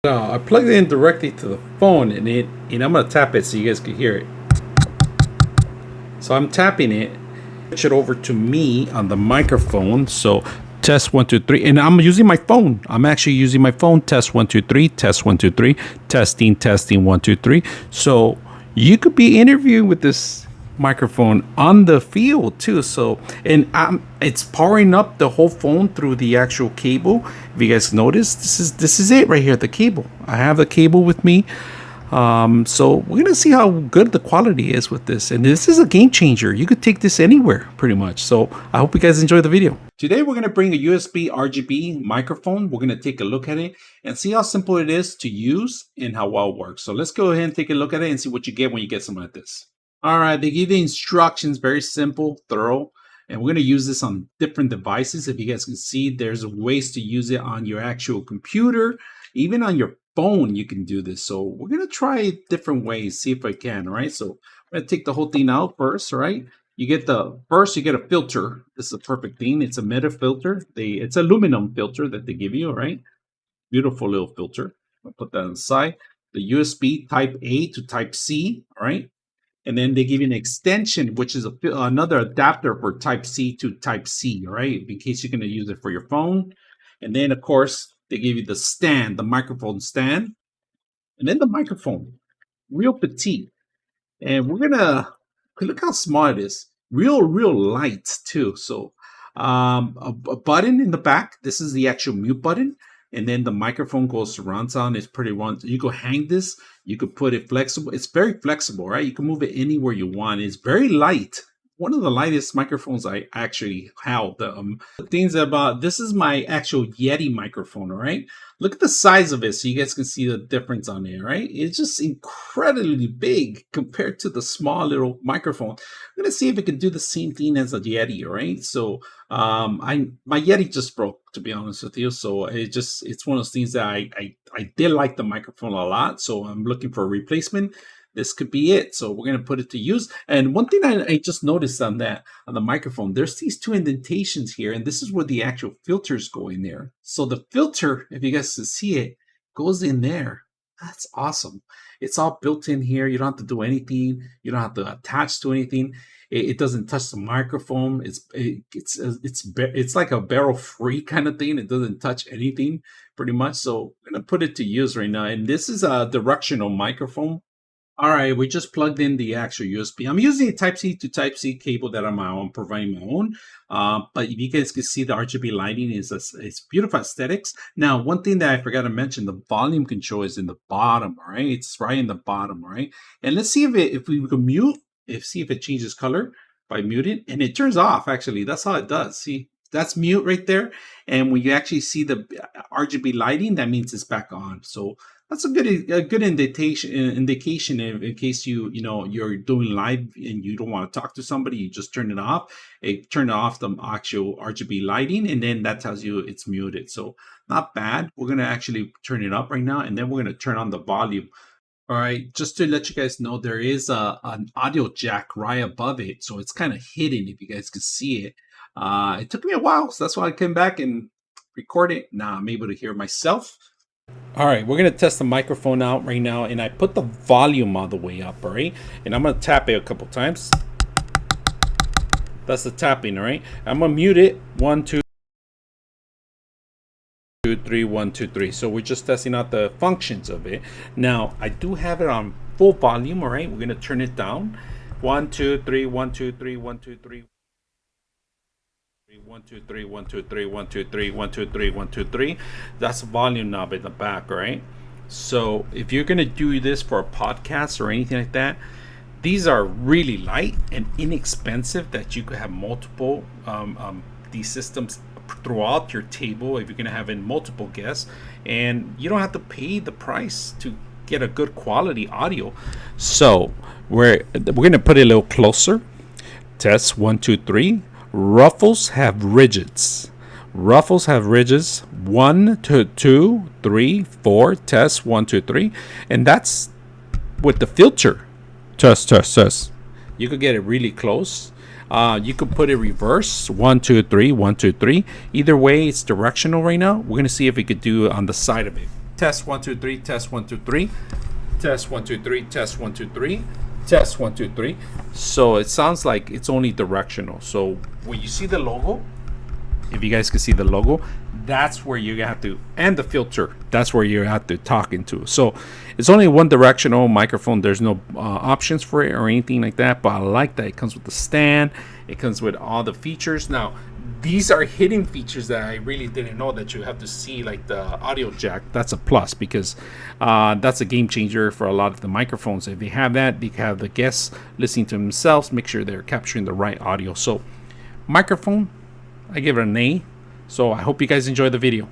I plugged it in directly to the phone, and I'm gonna tap it so you guys can hear it. So I'm tapping it, switch it over to me on the microphone. So test 1 2 3, and I'm using my phone. I'm actually using my phone. Test 1 2 3, test 1 2 3, testing 1 2 3. So you could be interviewing with this microphone on the field too. So, and it's powering up the whole phone through the actual cable. If you guys notice, this is it right here, the cable. I have the cable with me. So we're gonna see how good the quality is with this, and this is a game changer. You could take this anywhere pretty much. So I hope you guys enjoy the video. Today we're gonna bring a USB RGB microphone. We're gonna take a look at it and see how simple it is to use and how well it works. So let's go ahead and take a look at it and see what you get when you get something like this. All right, they give you instructions, very simple, thorough, and we're going to use this on different devices. If you guys can see, there's ways to use it on your actual computer, even on your phone, you can do this. So we're going to try different ways, see if I can, all right? So I'm going to take the whole thing out first, all right? You get you get a filter. This is a perfect thing. It's a meta filter. It's aluminum filter that they give you, all right? Beautiful little filter. I'll put that on the side. The USB type A to type C, all right? And then they give you an extension, which is another adapter for type C to type C, right? In case you're going to use it for your phone. And then, of course, they give you the stand, the microphone stand. And then the microphone, real petite. And we're going to look how small it is. Real light, too. So a button in the back. This is the actual mute button. And then the microphone goes surround sound. It's pretty one. You could hang this. You could put it flexible. It's very flexible, right? You can move it anywhere you want. It's very light. One of the lightest microphones I actually held. The things about this is my actual Yeti microphone, all right? Look at the size of it so you guys can see the difference on it, right? It's just incredibly big compared to the small little microphone. I'm gonna see if it can do the same thing as a Yeti, all right? So my Yeti just broke, to be honest with you. So it's one of those things that I did like the microphone a lot. So I'm looking for a replacement. This could be it. So we're going to put it to use. And one thing I just noticed on the microphone, there's these two indentations here, and this is where the actual filters go in there. So the filter, if you guys can see it, goes in there. That's awesome. It's all built in here. You don't have to do anything. You don't have to attach to anything. It doesn't touch the microphone. It's like a barrel free kind of thing. It doesn't touch anything pretty much. So I'm going to put it to use right now. And this is a directional microphone. All right, we just plugged in the actual USB. I'm using a Type C to Type C cable that I'm providing my own. But if you guys can see, the RGB lighting it's beautiful aesthetics. Now, one thing that I forgot to mention, the volume control is in the bottom. All right, it's right in the bottom. All right, and let's see if we can mute. See if it changes color by muting, and it turns off. Actually, that's how it does. See, that's mute right there. And when you actually see the RGB lighting, that means it's back on. So that's a good indication in case you're doing live and you don't want to talk to somebody. You just turn it off. It turned off the actual RGB lighting, and then that tells you it's muted. So not bad. We're gonna actually turn it up right now, and then we're gonna turn on the volume. All right, just to let you guys know, there is an audio jack right above it, so it's kind of hidden if you guys can see it. It took me a while, so that's why I came back and record it. Now I'm able to hear myself. All right, we're gonna test the microphone out right now, and I put the volume all the way up, all right? And I'm gonna tap it a couple times. That's the tapping, all right? I'm gonna mute it. 1 2 3 1 2 3. So we're just testing out the functions of it. Now I do have it on full volume, all right? We're gonna turn it down. 1 2 3 1 2 3 1 2 3. 1 2 3 1 2 3 1 2 3 1 2 3 1 2 3. That's the volume knob in the back, right? So if you're gonna do this for a podcast or anything like that, these are really light and inexpensive that you could have multiple these systems throughout your table if you're gonna have in multiple guests, and you don't have to pay the price to get a good quality audio. So we're gonna put it a little closer. Test 1 2 3. Ruffles have ridges. 1 2 3 4. Test 1 2 3, and that's with the filter. Test. You could get it really close. You could put it reverse. 1 2 3 1 2 3. Either way, it's directional right now. We're gonna see if we could do it on the side of it. Test 1 2 3. Test 1 2 3. Test 1 2 3. Test 1 2 3. Test 1 2 3. So it sounds like it's only directional. So when you see the logo, if you guys can see the logo, that's where you have to, and the filter, that's where you have to talk into. So it's only one directional microphone. There's no options for it or anything like that, but I like that it comes with the stand, it comes with all the features. Now these are hidden features that I really didn't know that you have to see, like the audio jack. That's a plus, because that's a game changer for a lot of the microphones. If you have that, you can have the guests listening to themselves, make sure they're capturing the right audio. So microphone, I give it an A. So I hope you guys enjoy the video.